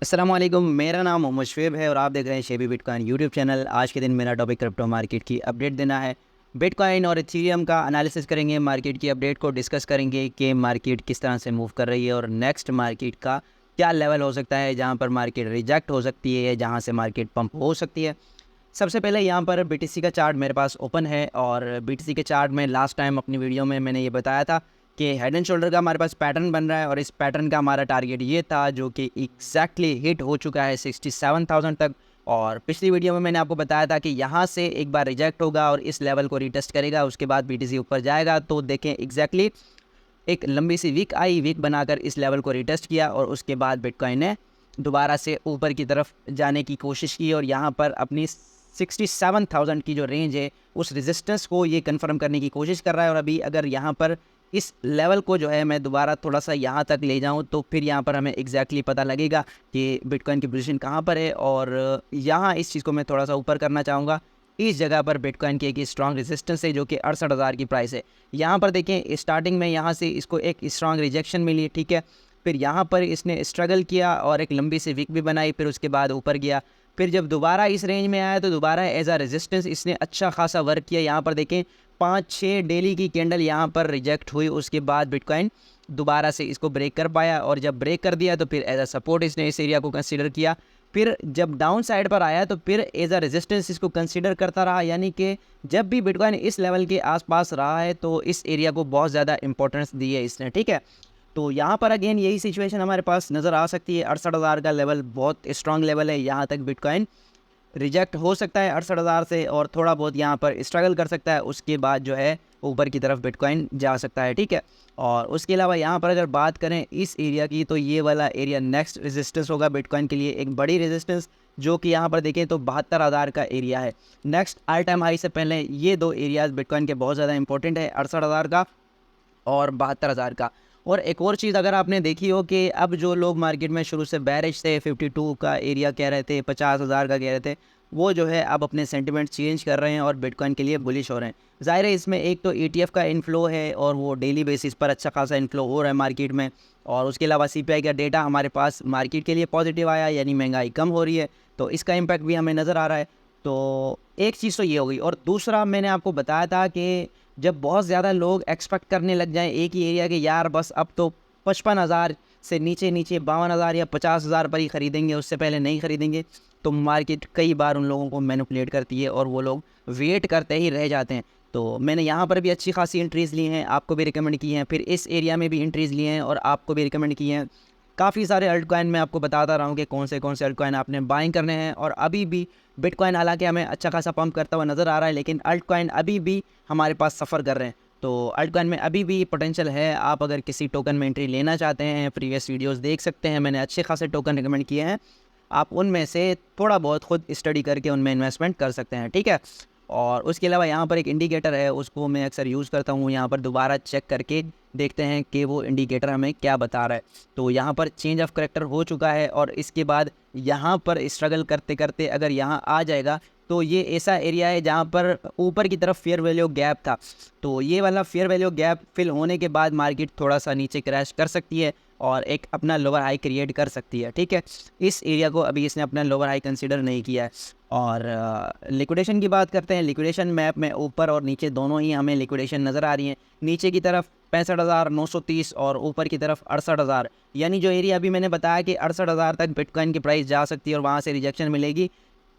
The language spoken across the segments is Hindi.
अस्सलामुअलैकुम, मेरा नाम मोहम्मद शुएब है और आप देख रहे हैं शेबी बिटकॉइन यूट्यूब चैनल। आज के दिन मेरा टॉपिक क्रिप्टो मार्केट की अपडेट देना है। बिटकॉइन और इथेरियम का एनालिसिस करेंगे, मार्केट की अपडेट को डिस्कस करेंगे कि मार्केट किस तरह से मूव कर रही है और नेक्स्ट मार्केट का क्या लेवल हो सकता है जहां पर मार्केट रिजेक्ट हो सकती है, जहां से मार्केट पंप हो सकती है। सबसे पहले यहाँ पर बीटीसी का चार्ट मेरे पास ओपन है और बीटीसी के चार्ट में लास्ट टाइम अपनी वीडियो में मैंने ये बताया था कि हेड एंड शोल्डर का हमारे पास पैटर्न बन रहा है और इस पैटर्न का हमारा टारगेट ये था जो कि एग्जैक्टली हिट हो चुका है 67,000 तक। और पिछली वीडियो में मैंने आपको बताया था कि यहाँ से एक बार रिजेक्ट होगा और इस लेवल को रिटेस्ट करेगा, उसके बाद बीटीसी ऊपर जाएगा। तो देखें एग्जैक्टली एक लंबी सी वीक आई, वीक बनाकर इस लेवल को रिटेस्ट किया और उसके बाद बिटकॉइन ने दोबारा से ऊपर की तरफ जाने की कोशिश की और यहाँ पर अपनी 67,000 की जो रेंज है उस रेजिस्टेंस को ये कंफर्म करने की कोशिश कर रहा है। और अभी अगर यहाँ पर इस लेवल को जो है मैं दोबारा थोड़ा सा यहाँ तक ले जाऊँ तो फिर यहाँ पर हमें एग्जैक्टली पता लगेगा कि बिटकॉइन की पोजीशन कहाँ पर है। और यहाँ इस चीज़ को मैं थोड़ा सा ऊपर करना चाहूँगा। इस जगह पर बिटकॉइन की एक स्ट्रॉन्ग रेजिस्टेंस है जो कि 68,000 की प्राइस है। यहाँ पर देखें स्टार्टिंग में यहाँ से इसको एक स्ट्रॉन्ग रिजेक्शन मिली, ठीक है। फिर यहाँ पर इसने स्ट्रगल किया और एक लंबी सी वीक भी बनाई, फिर उसके बाद ऊपर गया। फिर जब दोबारा इस रेंज में आया तो दोबारा एज अ रेजिस्टेंस इसने अच्छा खासा वर्क किया। यहाँ पर देखें 5-6 डेली की कैंडल यहाँ पर रिजेक्ट हुई, उसके बाद बिटकॉइन दोबारा से इसको ब्रेक कर पाया और जब ब्रेक कर दिया तो फिर एज अ सपोर्ट इसने इस एरिया को कंसीडर किया। फिर जब डाउन साइड पर आया तो फिर एज अ रेजिस्टेंस इसको कंसीडर करता रहा, यानी कि जब भी बिटकॉइन इस लेवल के आसपास रहा है तो इस एरिया को बहुत ज़्यादा इंपॉर्टेंस दी है इसने, ठीक है। तो यहाँ पर अगेन यही सिचुएशन हमारे पास नज़र आ सकती है। 68,000 का लेवल बहुत स्ट्रॉन्ग लेवल है, यहाँ तक बिटकॉइन रिजेक्ट हो सकता है 68,000 से और थोड़ा बहुत यहाँ पर स्ट्रगल कर सकता है, उसके बाद जो है ऊपर की तरफ बिटकॉइन जा सकता है, ठीक है। और उसके अलावा यहाँ पर अगर बात करें इस एरिया की तो ये वाला एरिया नेक्स्ट रेजिस्टेंस होगा बिटकॉइन के लिए, एक बड़ी रेजिस्टेंस जो कि यहाँ पर देखें तो 72,000 का एरिया है। नेक्स्ट ऑल टाइम हाई से पहले ये दो एरियाज़ बिटकॉइन के बहुत ज़्यादा इंपॉर्टेंट है, 68,000 का और 72,000 का। और एक और चीज़ अगर आपने देखी हो कि अब जो लोग मार्केट में शुरू से बैरिश थे, 52 का एरिया कह रहे थे, 50,000 का कह रहे थे, वो जो है अब अपने सेंटिमेंट चेंज कर रहे हैं और बिटकॉइन के लिए बुलिश हो रहे हैं। ज़ाहिर है इसमें एक तो ETF का इनफ्लो है और वो डेली बेसिस पर अच्छा खासा इनफ्लो हो रहा है मार्केट में। और उसके अलावा CPI का डेटा हमारे पास मार्केट के लिए पॉजिटिव आया, यानी महंगाई कम हो रही है, तो इसका इम्पैक्ट भी हमें नज़र आ रहा है। तो एक चीज़ तो ये हो गई। और दूसरा मैंने आपको बताया था कि जब बहुत ज़्यादा लोग एक्सपेक्ट करने लग जाएं एक ही एरिया के, यार बस अब तो 55,000 से नीचे 52,000 या 50,000 पर ही ख़रीदेंगे, उससे पहले नहीं ख़रीदेंगे, तो मार्केट कई बार उन लोगों को मैनिपुलेट करती है और वो लोग वेट करते ही रह जाते हैं। तो मैंने यहाँ पर भी अच्छी खासी एंट्रीज़ ली हैं, आपको भी रिकमेंड की हैं, फिर इस एरिया में भी एंट्रीज़ ली हैं और आपको भी रिकमेंड की हैं। काफ़ी सारे अल्टकॉइन मैं आपको बताता रहा हूँ कि कौन से अल्टकॉइन आपने बाइंग करने हैं। और अभी भी बिटकॉइन हालांकि हमें अच्छा खासा पंप करता हुआ नज़र आ रहा है, लेकिन अल्टकॉइन अभी भी हमारे पास सफ़र कर रहे हैं। तो अल्टकॉइन में अभी भी पोटेंशियल है। आप अगर किसी टोकन में एंट्री लेना चाहते हैं, प्रीवियस वीडियोस देख सकते हैं, मैंने अच्छे खासे टोकन रिकमेंड किए हैं, आप उनमें से थोड़ा बहुत खुद स्टडी करके उनमें इन्वेस्टमेंट कर सकते हैं, ठीक है। और उसके अलावा यहाँ पर एक इंडिकेटर है, उसको मैं अक्सर यूज़ करता हूँ, यहाँ पर दोबारा चेक करके देखते हैं कि वो इंडिकेटर हमें क्या बता रहा है। तो यहाँ पर चेंज ऑफ करेक्टर हो चुका है और इसके बाद यहाँ पर स्ट्रगल करते करते अगर यहाँ आ जाएगा तो ये ऐसा एरिया है जहाँ पर ऊपर की तरफ फेयर वैल्यू गैप था। तो ये वाला फेयर वैल्यू गैप फिल होने के बाद मार्केट थोड़ा सा नीचे क्रैश कर सकती है और एक अपना लोअर हाई क्रिएट कर सकती है, ठीक है। इस एरिया को अभी इसने अपना लोअर हाई कंसीडर नहीं किया है। और लिक्विडेशन की बात करते हैं। लिक्विडेशन मैप में ऊपर और नीचे दोनों ही हमें लिक्विडेशन नज़र आ रही हैं। नीचे की तरफ 65,930 और ऊपर की तरफ 68,000, यानी जो एरिया अभी मैंने बताया कि 68,000 तक बिटकॉइन की प्राइस जा सकती है और वहाँ से रिजेक्शन मिलेगी,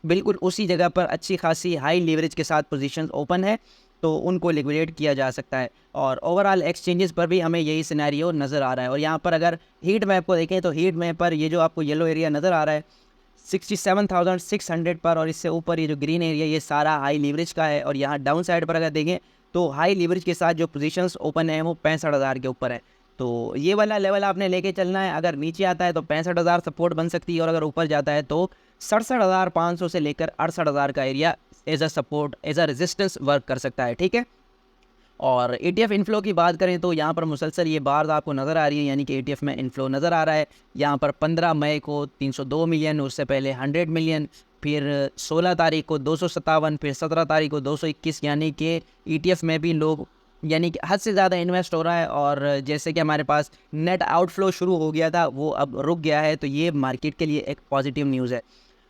बिल्कुल उसी जगह पर अच्छी खासी हाई लीवरेज के साथ पोजीशंस ओपन है, तो उनको लिक्विडेट किया जा सकता है। और ओवरऑल एक्सचेंजेस पर भी हमें यही सिनेरियो नज़र आ रहा है। और यहाँ पर अगर हीट मैप को देखें तो हीट मैप पर ये जो आपको येलो एरिया नज़र आ रहा है 67,600 पर, और इससे ऊपर ये जो ग्रीन एरिया ये सारा हाई लीवरेज का है। और यहाँ डाउन साइड पर अगर देखें तो हाई लीवरेज के साथ जो पोजीशंस ओपन है वो 65,000 के ऊपर है। तो ये वाला लेवल आपने लेके चलना है। अगर नीचे आता है तो 65,000 सपोर्ट बन सकती है और अगर ऊपर जाता है तो 67,500 से लेकर 68,000 का area as a support, as a resistance work कर सकता है, ठीक है। और ETF इनफ्लो की बात करें तो यहाँ पर मुसलसल ये बार आपको नज़र आ रही है, यानी कि ETF में इनफ्लो नज़र आ रहा है। यहाँ पर 15 मई को 302 मिलियन, उससे पहले 100 मिलियन, फिर 16 तारीख को 257, फिर 17 तारीख को 221, यानी कि ETF में भी लोग यानी कि हद से ज़्यादा इन्वेस्ट हो रहा है, और जैसे कि हमारे पास नेट आउटफ्लो शुरू हो गया था वो अब रुक गया है, तो ये मार्केट के लिए एक पॉजिटिव न्यूज़ है।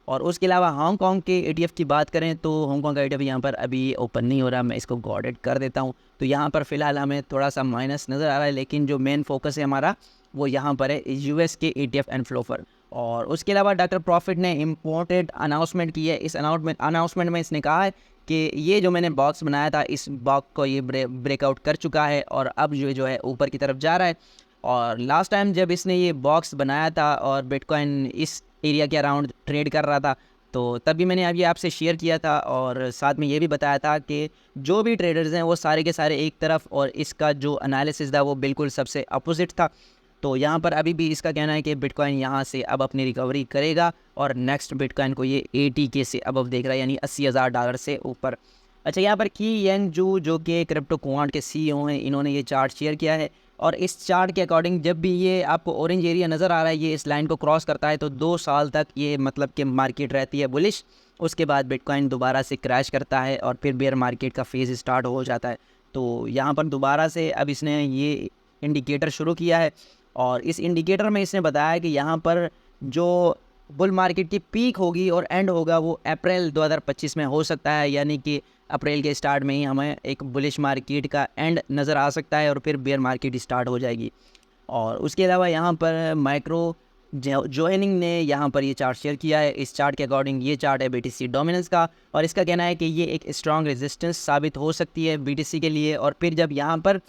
और उसके अलावा हांगकांग के ETF की बात करें तो हांगकांग का ETF यहाँ पर अभी ओपन नहीं हो रहा, मैं इसको गॉडेड कर देता हूँ। तो यहाँ पर फ़िलहाल हमें थोड़ा सा माइनस नज़र आ रहा है, लेकिन जो मेन फोकस है हमारा वो यहाँ पर है US के ETF एनफ्लो पर। और उसके अलावा डॉक्टर प्रॉफिट ने इम्पोर्टेंट अनाउंसमेंट की है। इस अनाउंसमेंट में इसने कहा है कि ये जो मैंने बॉक्स बनाया था, इस बॉक्स को ये ब्रेकआउट कर चुका है और अब जो है ऊपर की तरफ जा रहा है। और लास्ट टाइम जब इसने ये बॉक्स बनाया था और बिटकॉइन इस एरिया के अराउंड ट्रेड कर रहा था, तो तभी मैंने अभी आपसे शेयर किया था और साथ में ये भी बताया था कि जो भी ट्रेडर्स हैं वो सारे के सारे एक तरफ, और इसका जो एनालिसिस था वो बिल्कुल सबसे अपोजिट था। तो यहाँ पर अभी भी इसका कहना है कि बिटकॉइन यहाँ से अब अपनी रिकवरी करेगा और नेक्स्ट बिटकॉइन को ये 80K से अबव देख रहा है, यानी $80,000 से ऊपर। अच्छा, यहाँ पर की येंग जू जो कि क्रिप्टो क्वांट के CEO हैं, इन्होंने ये चार्ट शेयर किया है। और इस चार्ट के अकॉर्डिंग जब भी ये आपको ऑरेंज एरिया नज़र आ रहा है, ये इस लाइन को क्रॉस करता है तो 2 साल तक ये मतलब कि मार्केट रहती है बुलिश। उसके बाद बिटकॉइन दोबारा से क्रैश करता है और फिर बेयर मार्केट का फेज़ स्टार्ट हो जाता है। तो यहाँ पर दोबारा से अब इसने ये इंडिकेटर शुरू किया है, और इस इंडिकेटर में इसने बताया कि यहाँ पर जो बुल मार्केट की पीक होगी और एंड होगा वो अप्रैल 2025 में हो सकता है, यानी कि अप्रैल के स्टार्ट में ही हमें एक बुलिश मार्केट का एंड नज़र आ सकता है और फिर बेयर मार्केट स्टार्ट हो जाएगी। और उसके अलावा यहाँ पर माइक्रो जोइनिंग ने यहाँ पर ये चार्ट शेयर किया है। इस चार्ट के अकॉर्डिंग ये चार्ट है BTC डोमिनेंस का, और इसका कहना है कि ये एक स्ट्रॉन्ग रेजिस्टेंस साबित हो सकती है BTC के लिए। और फिर जब यहाँ पर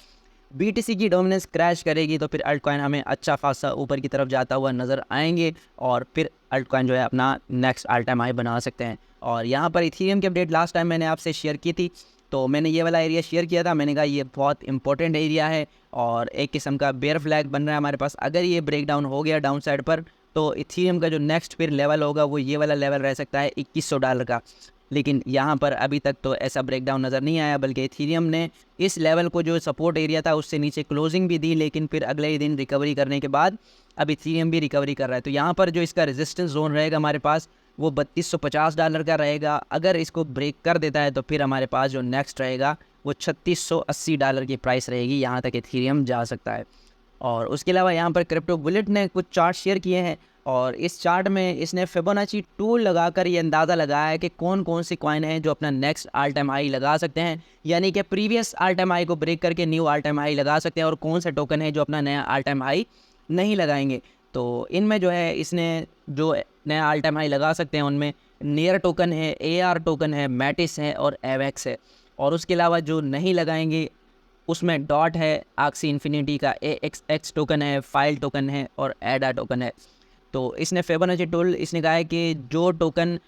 BTC की डोमिनेंस क्रैश करेगी तो फिर अल्टकॉइन हमें अच्छा खासा ऊपर की तरफ जाता हुआ नज़र आएंगे, और फिर अल्टकॉइन जो है अपना नेक्स्ट ऑल टाइम हाई बना सकते हैं। और यहाँ पर इथेरियम की अपडेट लास्ट टाइम मैंने आपसे शेयर की थी, तो मैंने ये वाला एरिया शेयर किया था। मैंने कहा ये बहुत इंपॉर्टेंट एरिया है और एक किस्म का बेयर फ्लैग बन रहा है हमारे पास। अगर ये ब्रेक डाउन हो गया डाउन साइड पर, तो इथेरियम का जो नेक्स्ट फिर लेवल होगा वो ये वाला लेवल रह सकता है $2100 का। लेकिन यहाँ पर अभी तक तो ऐसा ब्रेकडाउन नज़र नहीं आया, बल्कि इथेरियम ने इस लेवल को जो सपोर्ट एरिया था उससे नीचे क्लोजिंग भी दी, लेकिन फिर अगले ही दिन रिकवरी करने के बाद अब इथेरियम भी रिकवरी कर रहा है। तो यहाँ पर जो इसका रेजिस्टेंस जोन रहेगा हमारे पास वो $3250 का रहेगा। अगर इसको ब्रेक कर देता है तो फिर हमारे पास जो नेक्स्ट रहेगा वो $3680 की प्राइस रहेगी, यहाँ तक इथेरियम जा सकता है। और उसके अलावा यहाँ पर क्रिप्टो बुलेट ने कुछ चार्ट शेयर किए हैं, और इस चार्ट में इसने फिबोनाची टूल लगाकर ये अंदाज़ा लगाया है कि कौन कौन सी कॉइन है जो अपना नेक्स्ट ऑल टाइम हाई लगा सकते हैं, यानी कि प्रीवियस ऑल टाइम हाई को ब्रेक करके न्यू ऑल टाइम हाई लगा सकते हैं, और कौन से टोकन है जो अपना नया ऑल टाइम हाई नहीं लगाएंगे। तो इनमें जो है इसने जो नया ऑल टाइम हाई लगा सकते हैं उनमें नियर टोकन है, AR टोकन है, मैटिस है और एवेक्स है। और उसके अलावा जो नहीं लगाएंगे उसमें डॉट है, आक्सी इन्फिनिटी का AXX टोकन है, फाइल टोकन है और एडा टोकन है। तो इसने फिबोनाची टूल इसने कहा है कि जो टोकन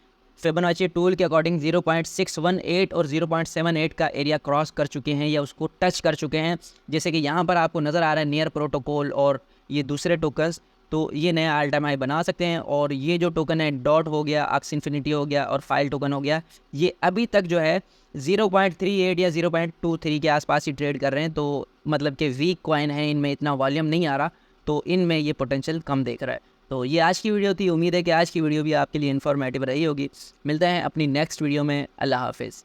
फिबोनाची टूल के अकॉर्डिंग 0.618 और 0.78 का एरिया क्रॉस कर चुके हैं या उसको टच कर चुके हैं, जैसे कि यहाँ पर आपको नज़र आ रहा है नियर प्रोटोकॉल और ये दूसरे टोकन्स, तो ये नया ऑल टाइम हाई बना सकते हैं। और ये जो टोकन है डॉट हो गया, आक्सी इन्फिनिटी हो गया और फाइल टोकन हो गया, ये अभी तक जो है 0.38 या 0.23 के आसपास ही ट्रेड कर रहे हैं। तो मतलब कि वीक कॉइन है, इनमें इतना वॉल्यूम नहीं आ रहा, तो इनमें ये पोटेंशियल कम देख रहा है। तो ये आज की वीडियो थी। उम्मीद है कि आज की वीडियो भी आपके लिए इन्फॉर्मेटिव रही होगी। मिलते हैं अपनी नेक्स्ट वीडियो में। अल्लाह हाफिज़।